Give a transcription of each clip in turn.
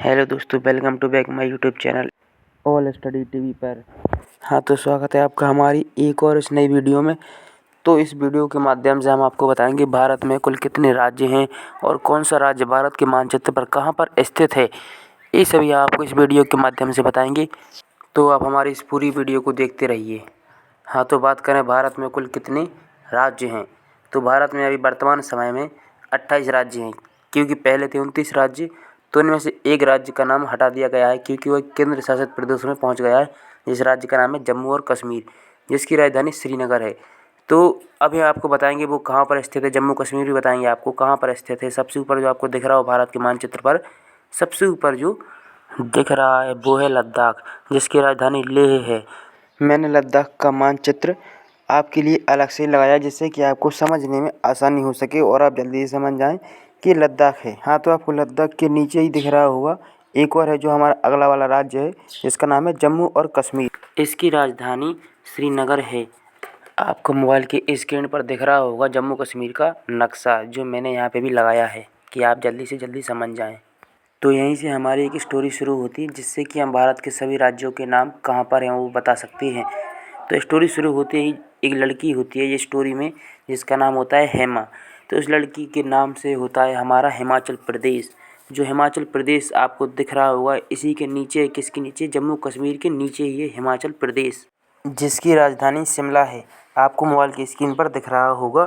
Hello दोस्तों, welcome to back my YouTube channel All Study TV पर। हाँ, तो स्वागत है आपका हमारी एक और इस नई वीडियो में। तो इस वीडियो के माध्यम से हम आपको बताएंगे भारत में कुल कितने राज्य हैं और कौन सा राज्य भारत के मानचित्र पर कहाँ पर स्थित है। ये सभी आपको इस वीडियो के माध्यम से बताएंगे, तो आप हमारी इस पूरी वीडियो को देखते रहिए। हाँ, तो बात करें भारत में कुल कितने राज्य हैं, तो भारत में अभी वर्तमान समय में 28 राज्य हैं, क्योंकि पहले थे 29 राज्य। तो इनमें से एक राज्य का नाम हटा दिया गया है क्योंकि वह केंद्र शासित प्रदेश में पहुंच गया है। जिस राज्य का नाम है जम्मू और कश्मीर, जिसकी राजधानी श्रीनगर है। तो अभी आपको बताएंगे वो कहाँ पर स्थित है। जम्मू कश्मीर भी बताएंगे आपको कहाँ पर स्थित है। सबसे ऊपर जो आपको दिख रहा हो भारत के मानचित्र पर, सबसे ऊपर जो दिख रहा है वो है लद्दाख, जिसकी राजधानी लेह है। मैंने लद्दाख का मानचित्र आपके लिए अलग से लगाया जिससे कि आपको समझने में आसानी हो सके और आप जल्दी से समझ जाएं कि लद्दाख है। हाँ, तो आपको लद्दाख के नीचे ही दिख रहा होगा एक और है जो हमारा अगला वाला राज्य है, जिसका नाम है जम्मू और कश्मीर। इसकी राजधानी श्रीनगर है। आपको मोबाइल की स्क्रीन पर दिख रहा होगा जम्मू कश्मीर का नक्शा, जो मैंने यहाँ पे भी लगाया है कि आप जल्दी से जल्दी समझ जाएं। तो यहीं से हमारी एक स्टोरी शुरू होती है, जिससे कि हम भारत के सभी राज्यों के नाम कहाँ पर हैं वो बता सकते हैं। तो स्टोरी शुरू होते ही एक लड़की होती है ये स्टोरी में, जिसका नाम होता है हेमा। तो इस लड़की के नाम से होता है हमारा हिमाचल प्रदेश। जो हिमाचल प्रदेश आपको दिख रहा होगा, इसी के नीचे, किसके नीचे, जम्मू कश्मीर के नीचे ही है हिमाचल प्रदेश, जिसकी राजधानी शिमला है। आपको मोबाइल की स्क्रीन पर दिख रहा होगा।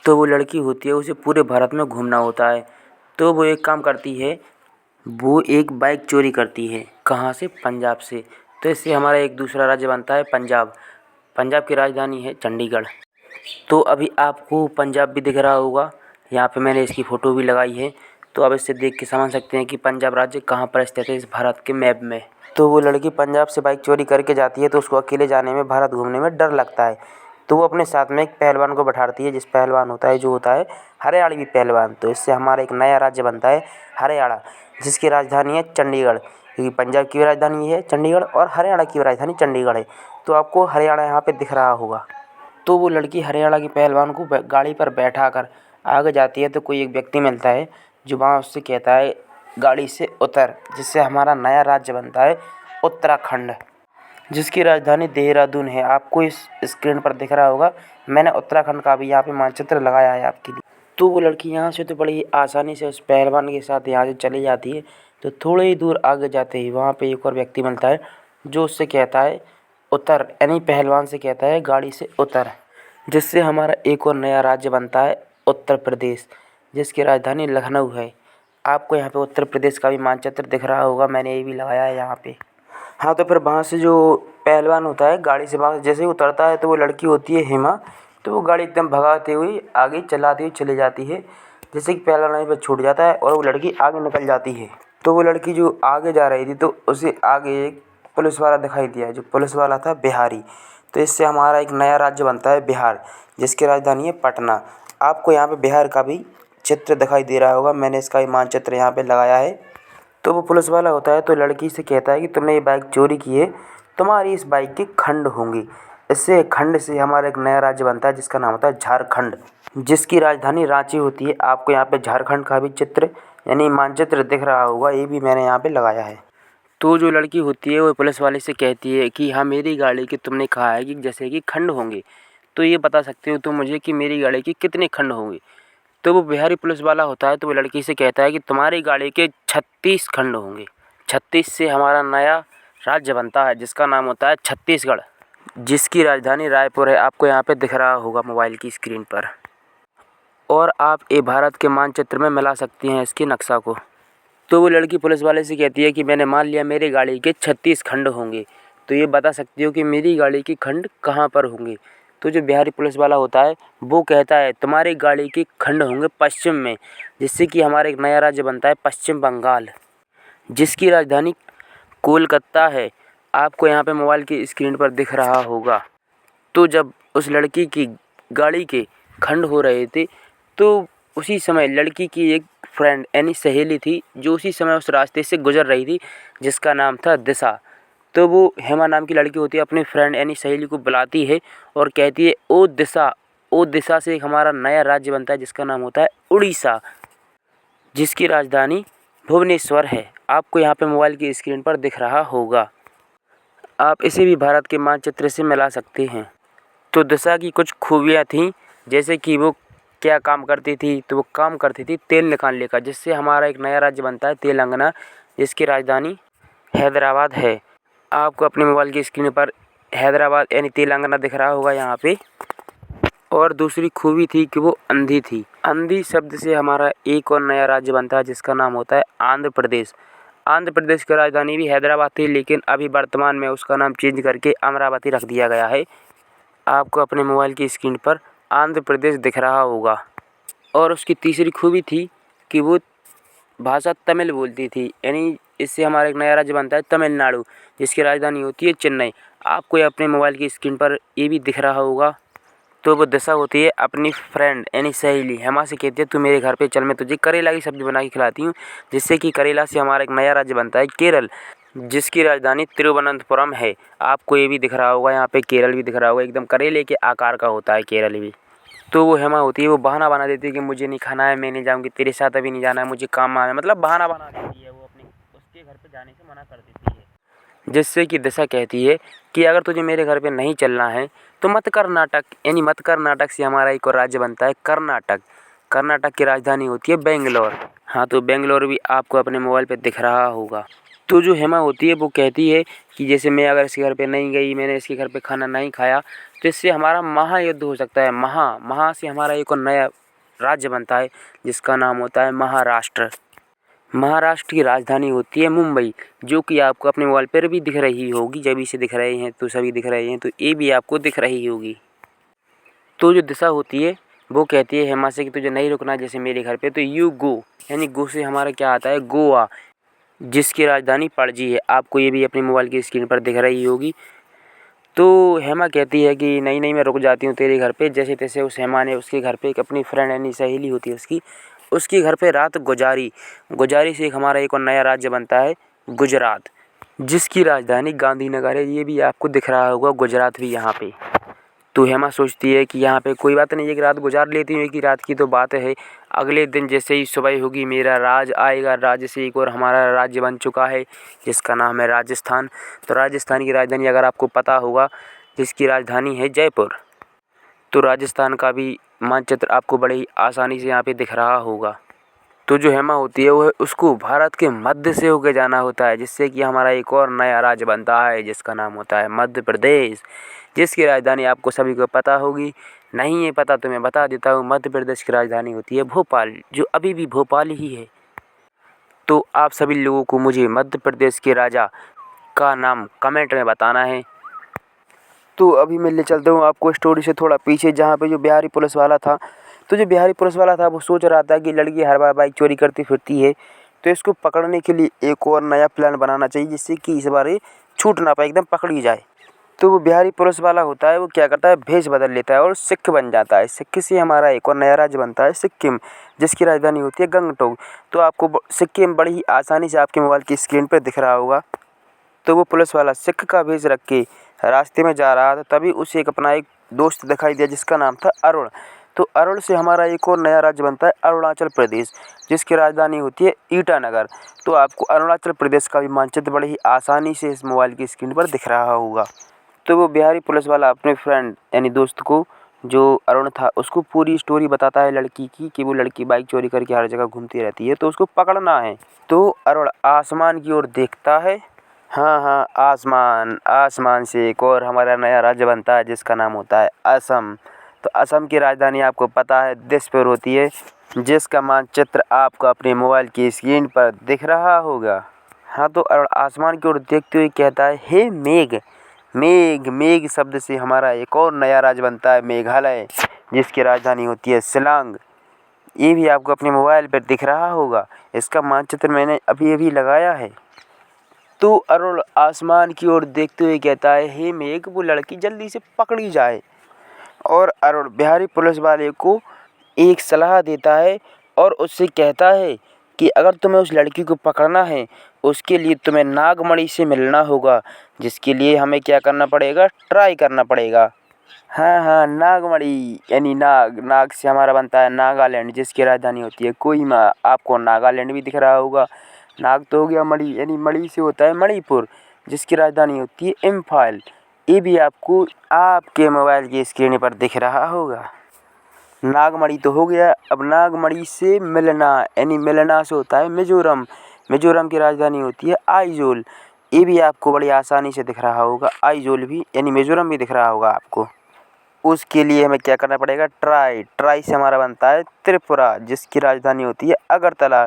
तो वो लड़की होती है, उसे पूरे भारत में घूमना होता है। तो वो एक काम करती है, वो एक बाइक चोरी करती है। कहाँ से? पंजाब से। तो इससे हमारा एक दूसरा राज्य बनता है पंजाब। पंजाब की राजधानी है चंडीगढ़। तो अभी आपको पंजाब भी दिख रहा होगा, यहाँ पे मैंने इसकी फ़ोटो भी लगाई है। तो अब इससे देख के समझ सकते हैं कि पंजाब राज्य कहाँ पर स्थित है इस भारत के मैप में। तो वो लड़की पंजाब से बाइक चोरी करके जाती है, तो उसको अकेले जाने में, भारत घूमने में डर लगता है। तो वो अपने साथ में एक पहलवान को बैठाती है, जिस पहलवान होता है जो होता है हरियाणवी पहलवान। तो इससे हमारा एक नया राज्य बनता है हरियाणा, जिसकी राजधानी है चंडीगढ़। क्योंकि पंजाब की राजधानी है चंडीगढ़ और हरियाणा की राजधानी चंडीगढ़ है। तो आपको हरियाणा यहाँ पे दिख रहा होगा। तो वो लड़की हरियाणा के पहलवान को गाड़ी पर बैठा कर आगे जाती है, तो कोई एक व्यक्ति मिलता है जो वहाँ उससे कहता है गाड़ी से उतर, जिससे हमारा नया राज्य बनता है उत्तराखंड, जिसकी राजधानी देहरादून है। आपको इस स्क्रीन पर दिख रहा होगा, मैंने उत्तराखंड का भी यहाँ पे मानचित्र लगाया है आपके लिए। तो वो लड़की यहाँ से तो बड़ी आसानी से उस पहलवान के साथ यहाँ से चली जाती है। तो थोड़े ही दूर आगे जाते ही वहाँ पे एक और व्यक्ति मिलता है जो उससे कहता है उतर, यानी पहलवान से कहता है गाड़ी से उतर, जिससे हमारा एक और नया राज्य बनता है उत्तर प्रदेश, जिसकी राजधानी लखनऊ है। आपको यहाँ पे उत्तर प्रदेश का भी मानचित्र दिख रहा होगा, मैंने ये भी लगाया है यहाँ पे। हाँ, तो फिर वहाँ से जो पहलवान होता है गाड़ी से वहाँ जैसे ही उतरता है, तो वो लड़की होती है हेमा। तो वो गाड़ी एकदम भगाते हुए आगे चलाती हुई चली जाती है, जैसे कि पहलवान वहीं पर छूट जाता है और वो लड़की आगे निकल जाती है। तो वो लड़की जो आगे जा रही थी, तो उसे आगे एक पुलिस वाला दिखाई दिया, जो पुलिस वाला था बिहारी। तो इससे हमारा एक नया राज्य बनता है बिहार, जिसकी राजधानी है पटना। आपको यहाँ पे बिहार का भी चित्र दिखाई दे रहा होगा, मैंने इसका भी मानचित्र यहाँ पे लगाया है। तो वो पुलिस वाला होता है, तो लड़की से कहता है कि तुमने ये बाइक चोरी की है, तुम्हारी इस बाइक के खंड होंगे। इससे खंड से हमारा एक नया राज्य बनता है, जिसका नाम होता है झारखंड, जिसकी राजधानी रांची होती है। आपको यहाँ पे झारखंड का भी चित्र यानी मानचित्र दिख रहा होगा, ये भी मैंने यहाँ पे लगाया है। तो जो लड़की होती है वो पुलिस वाले से कहती है कि हाँ, मेरी गाड़ी के तुमने कहा है कि जैसे कि खंड होंगे, तो ये बता सकते हो तुम मुझे कि मेरी गाड़ी के कितने खंड होंगे। तो वो बिहारी पुलिस वाला होता है, तो वो लड़की से कहता है कि तुम्हारी गाड़ी के 36 खंड होंगे। 36 से हमारा नया राज्य बनता है, जिसका नाम होता है छत्तीसगढ़, जिसकी राजधानी रायपुर है। आपको यहाँ पे दिख रहा होगा मोबाइल की स्क्रीन पर। और आप ये भारत के मानचित्र में मिला सकती हैं इसके नक्शा को। तो वो लड़की पुलिस वाले से कहती है कि मैंने मान लिया मेरी गाड़ी के 36 खंड होंगे, तो ये बता सकती हो कि मेरी गाड़ी के खंड कहाँ पर होंगे। तो जो बिहारी पुलिस वाला होता है वो कहता है तुम्हारी गाड़ी के खंड होंगे पश्चिम में, जिससे कि हमारा एक नया राज्य बनता है पश्चिम बंगाल, जिसकी राजधानी कोलकाता है। आपको यहाँ पे मोबाइल की स्क्रीन पर दिख रहा होगा। तो जब उस लड़की की गाड़ी के खंड हो रहे थे, तो उसी समय लड़की की एक फ्रेंड यानी सहेली थी, जो उसी समय उस रास्ते से गुजर रही थी, जिसका नाम था दिशा। तो वो हेमा नाम की लड़की होती है, अपनी फ्रेंड यानी सहेली को बुलाती है और कहती है ओ दिशा, ओ दिशा से एक हमारा नया राज्य बनता है, जिसका नाम होता है उड़ीसा, जिसकी राजधानी भुवनेश्वर है। आपको यहाँ पे मोबाइल की स्क्रीन पर दिख रहा होगा। आप इसे भी भारत के मानचित्र से मिला सकते हैं। तो दिशा की कुछ खूबियाँ थीं, जैसे कि वो क्या काम करती थी, तो वो काम करती थी तेल निकालने का, जिससे हमारा एक नया राज्य बनता है तेलंगाना, जिसकी राजधानी हैदराबाद है। आपको अपने मोबाइल की स्क्रीन पर हैदराबाद यानी तेलंगाना दिख रहा होगा यहाँ पे। और दूसरी खूबी थी कि वो अंधी थी। अंधी शब्द से हमारा एक और नया राज्य बनता है, जिसका नाम होता है आंध्र प्रदेश। आंध्र प्रदेश की राजधानी भी हैदराबाद थी, लेकिन अभी वर्तमान में उसका नाम चेंज करके अमरावती रख दिया गया है। आपको अपने मोबाइल की स्क्रीन पर आंध्र प्रदेश दिख रहा होगा। और उसकी तीसरी खूबी थी कि वो भाषा तमिल बोलती थी, यानी इससे हमारा एक नया राज्य बनता है तमिलनाडु, जिसकी राजधानी होती है चेन्नई। आपको अपने मोबाइल की स्क्रीन पर ये भी दिख रहा होगा। तो वो दिशा होती है अपनी फ्रेंड यानी सहेली हेमा से कहती है तू मेरे घर पे चल, मैं तुझे करेला की सब्ज़ी बना के खिलाती हूँ, जिससे कि करेला से हमारा एक नया राज्य बनता है केरल, जिसकी राजधानी तिरुवनंतपुरम है। आपको ये भी दिख रहा होगा, यहाँ पे केरल भी दिख रहा होगा, एकदम करेले के आकार का होता है केरल भी। तो वो हेमा होती है, वो बहाना बना देती है कि मुझे नहीं खाना है, मैं नहीं जाऊँगी, तेरे साथ अभी नहीं जाना है, मुझे काम है, मतलब बहाना बना देती है। वो अपने उसके घर पे जाने से मना कर देती है, जिससे कि दिशा कहती है कि अगर तुझे मेरे घर पे नहीं चलना है तो मत कर्नाटक, यानी मत कर्नाटक से हमारा एक और राज्य बनता है कर्नाटक। कर्नाटक की राजधानी होती है बेंगलोर। हाँ, तो बेंगलोर भी आपको अपने मोबाइल पे दिख रहा होगा। तो जो हेमा होती है वो कहती है कि जैसे मैं अगर इसके घर पे नहीं गई, मैंने इसके घर पे खाना नहीं खाया, तो इससे हमारा महायुद्ध हो सकता है। महा से हमारा एक और नया राज्य बनता है, जिसका नाम होता है महाराष्ट्र। महाराष्ट्र की राजधानी होती है मुंबई, जो कि आपको अपने मोबाइल पर भी दिख रही होगी। जब इसे दिख रहे हैं तो सभी दिख रहे हैं, तो ये भी आपको दिख रही होगी। तो जो दिशा होती है वो कहती है हेमा से कि तुझे नहीं रुकना जैसे मेरे घर पे, तो यू गो, यानी गो से हमारा क्या आता है गोवा, जिसकी राजधानी पणजी है। आपको ये भी अपने मोबाइल की स्क्रीन पर दिख रही होगी। तो हेमा कहती है कि नहीं नहीं मैं रुक जाती हूँ तेरे घर पे। जैसे तैसे उस हेमा ने उसके घर पे एक अपनी फ्रेंड यानी सहेली होती है उसके घर पे रात गुजारी। गुजारी से एक हमारा एक और नया राज्य बनता है गुजरात, जिसकी राजधानी गांधीनगर है। ये भी आपको दिख रहा होगा, गुजरात भी यहाँ पे। तो हेमा सोचती है कि यहाँ पे कोई बात नहीं, एक रात गुजार लेती हूँ, एक ही रात की तो बात है। अगले दिन जैसे ही सुबह होगी मेरा राज आएगा, राज्य से एक और हमारा राज्य बन चुका है, जिसका नाम है राजस्थान। तो राजस्थान की राजधानी अगर आपको पता होगा, जिसकी राजधानी है जयपुर। तो राजस्थान का भी मानचित्र आपको बड़े ही आसानी से यहाँ पे दिख रहा होगा। तो जो हेमा होती है वो उसको भारत के मध्य से होकर जाना होता है, जिससे कि हमारा एक और नया राज्य बनता है, जिसका नाम होता है मध्य प्रदेश, जिसकी राजधानी आपको सभी को पता होगी। नहीं है पता तो मैं बता देता हूँ, मध्य प्रदेश की राजधानी होती है भोपाल, जो अभी भी भोपाल ही है। तो आप सभी लोगों को मुझे मध्य प्रदेश के राजा का नाम कमेंट में बताना है। तो अभी मैं ले चलता हूँ आपको स्टोरी से थोड़ा पीछे, जहाँ पे जो बिहारी पुलिस वाला था। तो जो बिहारी पुलिस वाला था वो सोच रहा था कि लड़की हर बार बाइक चोरी करती फिरती है, तो इसको पकड़ने के लिए एक और नया प्लान बनाना चाहिए, जिससे कि इस बार ये छूट ना पाए, एकदम पकड़ी जाए। तो वो बिहारी पुलिस वाला होता है, वो क्या करता है भेष बदल लेता है और सिख बन जाता है। सिख से हमारा एक और नया राज्य बनता है सिक्किम, जिसकी राजधानी होती है गंगटोक। तो आपको सिक्किम बड़ी ही आसानी से आपके मोबाइल की स्क्रीन पर दिख रहा होगा। तो वो पुलिस वाला सिख का भेष रख के रास्ते में जा रहा था, तभी उसे अपना एक दोस्त दिखाई दिया, जिसका नाम था अरुण। तो अरुण से हमारा एक और नया राज्य बनता है अरुणाचल प्रदेश, जिसकी राजधानी होती है ईटानगर। तो आपको अरुणाचल प्रदेश का भी मानचित्र बड़ी ही आसानी से इस मोबाइल की स्क्रीन पर दिख रहा होगा। तो वो बिहारी पुलिस वाला अपने फ्रेंड यानी दोस्त को, जो अरुण था, उसको पूरी स्टोरी बताता है लड़की की, कि वो लड़की बाइक चोरी करके हर जगह घूमती रहती है, तो उसको पकड़ना है। तो अरुण आसमान की ओर देखता है। हाँ, आसमान से एक और हमारा नया राज्य बनता है, जिसका नाम होता है असम। तो असम की राजधानी आपको पता है दिसपुर होती है, जिसका मानचित्र आपको अपने मोबाइल की स्क्रीन पर दिख रहा होगा। हाँ, तो अरुण आसमान की ओर देखते हुए कहता है हे मेघ। मेघ शब्द से हमारा एक और नया राज्य बनता है मेघालय, जिसकी राजधानी होती है शिलांग। ये भी आपको अपने मोबाइल पर दिख रहा होगा। इसका मानचित्र मैंने अभी लगाया है। तो अरुण आसमान की ओर देखते हुए कहता है हे मेघ, वो लड़की जल्दी से पकड़ी जाए। और अरुण बिहारी पुलिस वाले को एक सलाह देता है और उससे कहता है कि अगर तुम्हें उस लड़की को पकड़ना है, उसके लिए तुम्हें नागमणि से मिलना होगा, जिसके लिए हमें क्या करना पड़ेगा, ट्राई करना पड़ेगा। हाँ, नागमणि यानी नाग से हमारा बनता है नागालैंड, जिसकी राजधानी होती है कोहिमा। आपको नागालैंड भी दिख रहा होगा। नाग तो हो गया मणि, यानी मणि से होता है मणिपुर, जिसकी राजधानी होती है इम्फाल। ये भी आपको आपके मोबाइल की स्क्रीन पर दिख रहा होगा। नागमणि तो हो गया। अब नागमणि से मिलना, यानी मिलना से होता है मिजोरम। मिजोरम की राजधानी होती है आइजोल। ये भी आपको बड़ी आसानी से दिख रहा होगा, आइजोल भी, यानी मिजोरम भी दिख रहा होगा आपको। उसके लिए हमें क्या करना पड़ेगा, ट्राई। ट्राई से हमारा बनता है त्रिपुरा, जिसकी राजधानी होती है अगरतला।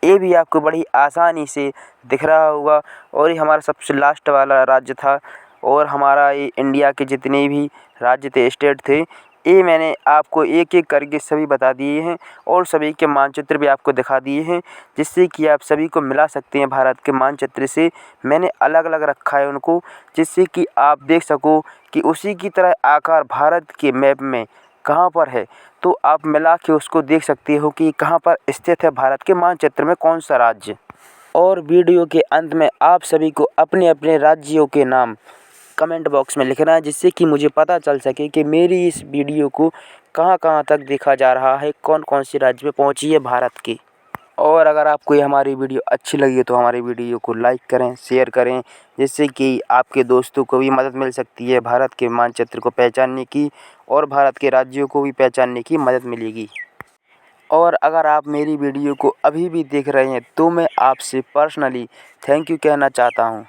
ये भी आपको बड़ी आसानी से दिख रहा होगा। और ये हमारा सबसे लास्ट वाला राज्य था। और हमारा ये इंडिया के जितने भी राज्य थे, स्टेट थे, ये मैंने आपको एक एक करके सभी बता दिए हैं और सभी के मानचित्र भी आपको दिखा दिए हैं, जिससे कि आप सभी को मिला सकते हैं भारत के मानचित्र से। मैंने अलग अलग रखा है उनको, जिससे कि आप देख सको कि उसी की तरह आकार भारत के मैप में कहाँ पर है, तो आप मिला के उसको देख सकते हो कि कहाँ पर स्थित है भारत के मानचित्र में कौन सा राज्य। और वीडियो के अंत में आप सभी को अपने अपने राज्यों के नाम कमेंट बॉक्स में लिखना है, जिससे कि मुझे पता चल सके कि मेरी इस वीडियो को कहाँ कहाँ तक देखा जा रहा है, कौन कौन सी राज्य में पहुँची है भारत की। और अगर आपको ये हमारी वीडियो अच्छी लगी तो हमारी वीडियो को लाइक करें, शेयर करें, जिससे कि आपके दोस्तों को भी मदद मिल सकती है भारत के मानचित्र को पहचानने की, और भारत के राज्यों को भी पहचानने की मदद मिलेगी। और अगर आप मेरी वीडियो को अभी भी देख रहे हैं तो मैं आपसे पर्सनली थैंक यू कहना चाहता हूं।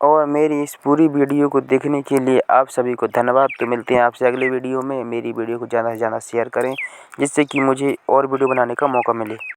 और मेरी इस पूरी वीडियो को देखने के लिए आप सभी को धन्यवाद। तो मिलते हैं आपसे अगले वीडियो में। मेरी वीडियो को ज़्यादा से ज़्यादा शेयर करें, जिससे कि मुझे और वीडियो बनाने का मौका मिले।